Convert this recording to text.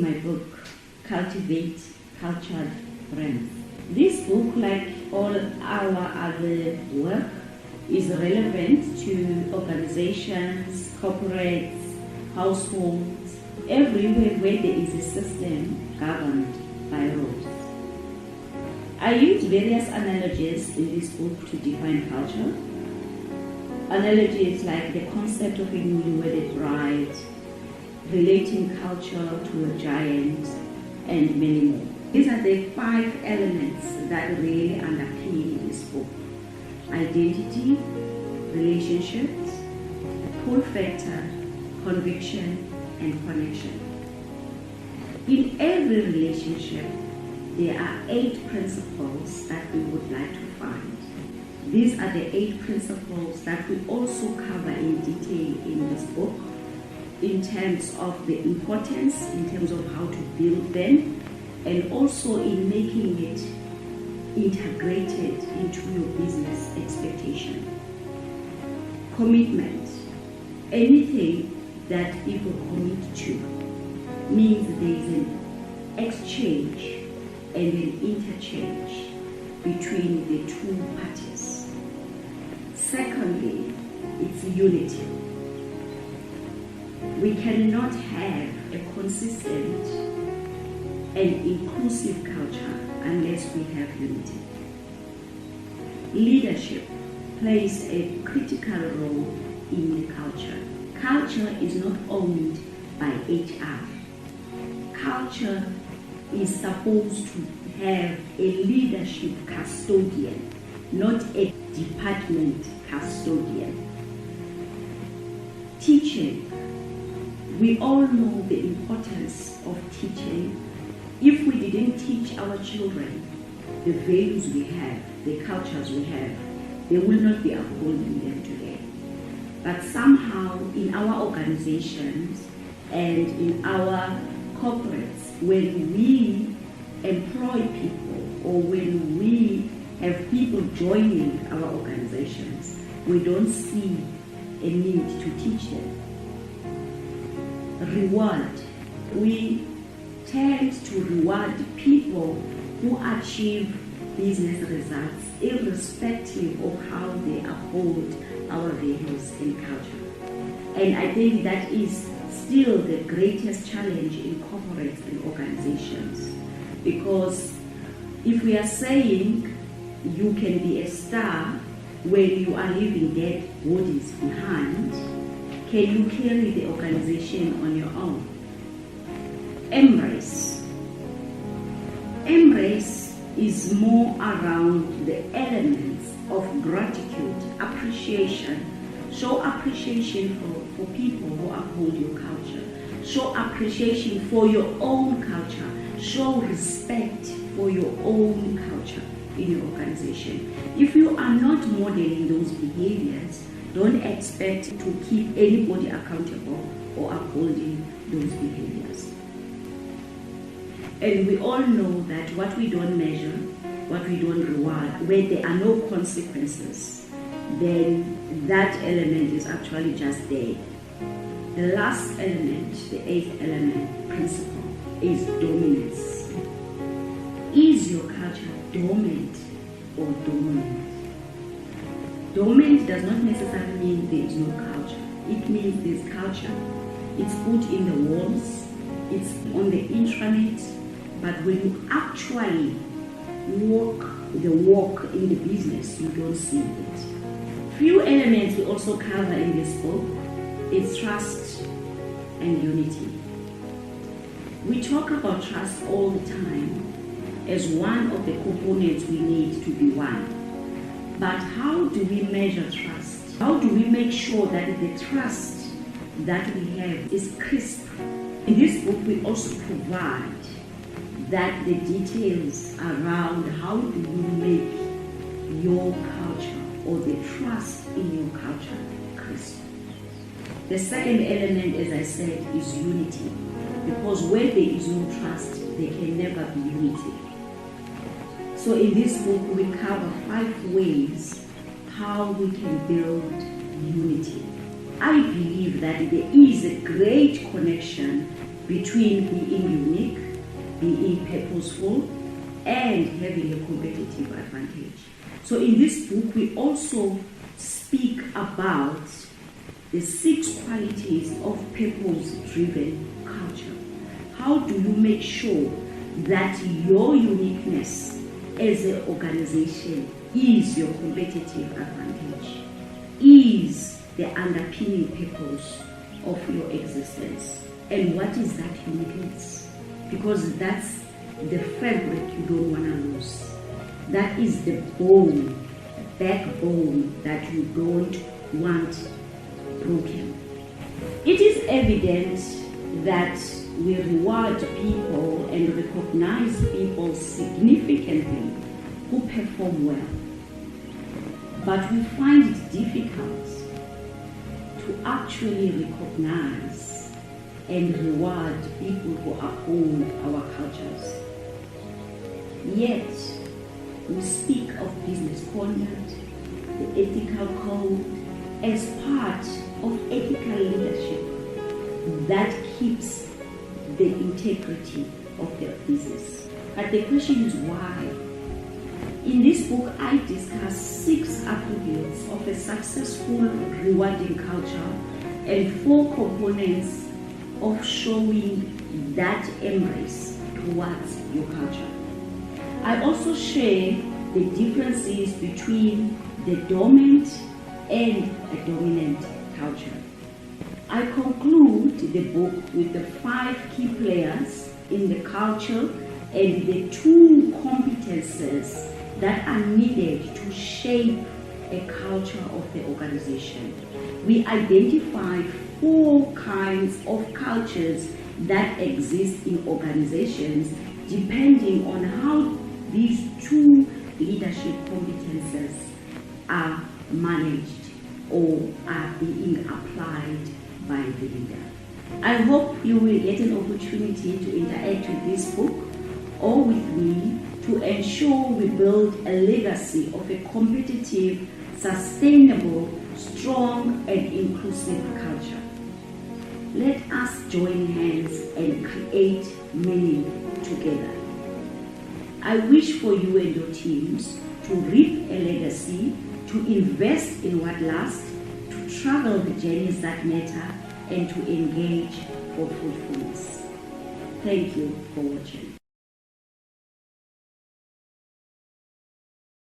my book, Cultivate Cultured Brands. This book, like all our other work, is relevant to organizations, corporates, households, everywhere where there is a system governed by rules. I use various analogies in this book to define culture. Analogies like the concept of a newlywed bride, relating culture to a giant, and many more. These are the 5 elements that really underpin this book: identity, relationships, pull factor, conviction, and connection. In every relationship, there are 8 principles that we would like to find. These are the 8 principles that we also cover in detail in this book, in terms of the importance, in terms of how to build them, and also in making it integrated into your business expectation. Commitment. Anything that people commit to means there is an exchange and an interchange between the 2 parties. Secondly, it's unity. We cannot have a consistent and inclusive culture unless we have unity. Leadership plays a critical role in the culture. Culture is not owned by HR. Culture is supposed to have a leadership custodian, not a department custodian. Teaching. We all know the importance of teaching. If we didn't teach our children the values we have, the cultures we have, they will not be upholding them today. But somehow in our organizations and in our corporates, when we employ people or when we have people joining our organizations, we don't see a need to teach them. Reward. We tend to reward people who achieve business results irrespective of how they uphold our values and culture. And I think that is still the greatest challenge in corporates and organizations, because if we are saying you can be a star when you are leaving dead bodies behind, can you carry the organization on your own? Embrace. Embrace is more around the elements of gratitude, appreciation. Show appreciation for people who uphold your culture. Show appreciation for your own culture. Show respect for your own culture in your organization. If you are not modeling those behaviors, don't expect to keep anybody accountable or upholding those behaviors. And we all know that what we don't measure, what we don't reward, where there are no consequences, then that element is actually just there. The last element, the 8th element, principle, is dominance. Is your culture dominant or dominant? Dominant does not necessarily mean there is no culture. It means there's culture. It's put in the walls, it's on the intranet, but when you actually walk the walk in the business, you don't see it. Few elements we also cover in this book is trust and unity. We talk about trust all the time as one of the components we need to be one. But how do we measure trust? How do we make sure that the trust that we have is crisp? In this book, we also provide that the details around how do you make your culture or the trust in your culture crisp. The second element, as I said, is unity. Because where there is no trust, there can never be unity. So in this book, we cover 5 ways how we can build unity. I believe that there is a great connection between being unique, being purposeful, and having a competitive advantage. So in this book, we also speak about the 6 qualities of purpose-driven culture. How do you make sure that your uniqueness as an organization is your competitive advantage, is the underpinning purpose of your existence? And what is that uniqueness? Because that's the fabric you don't want to lose. That is the backbone that you don't want broken. It is evident that we reward people and recognize people significantly who perform well. But we find it difficult to actually recognize and reward people who uphold our cultures. Yet, we speak of business conduct, the ethical code, as part of ethical leadership that keeps the integrity of their business. But the question is why? In this book, I discuss 6 attributes of a successful, rewarding culture and 4 components of showing that embrace towards your culture. I also share the differences between the dormant and a dominant culture. I conclude the book with the 5 key players in the culture and the 2 competences that are needed to shape a culture of the organization. We identify 4 kinds of cultures that exist in organizations depending on how these 2 leadership competences are managed or are being applied by the leader. I hope you will get an opportunity to interact with this book or with me to ensure we build a legacy of a competitive, sustainable, strong, and inclusive culture. Let us join hands and create meaning together. I wish for you and your teams to reap a legacy, to invest in what lasts, to travel the journeys that matter, and to engage for fruitfulness. Thank you for watching.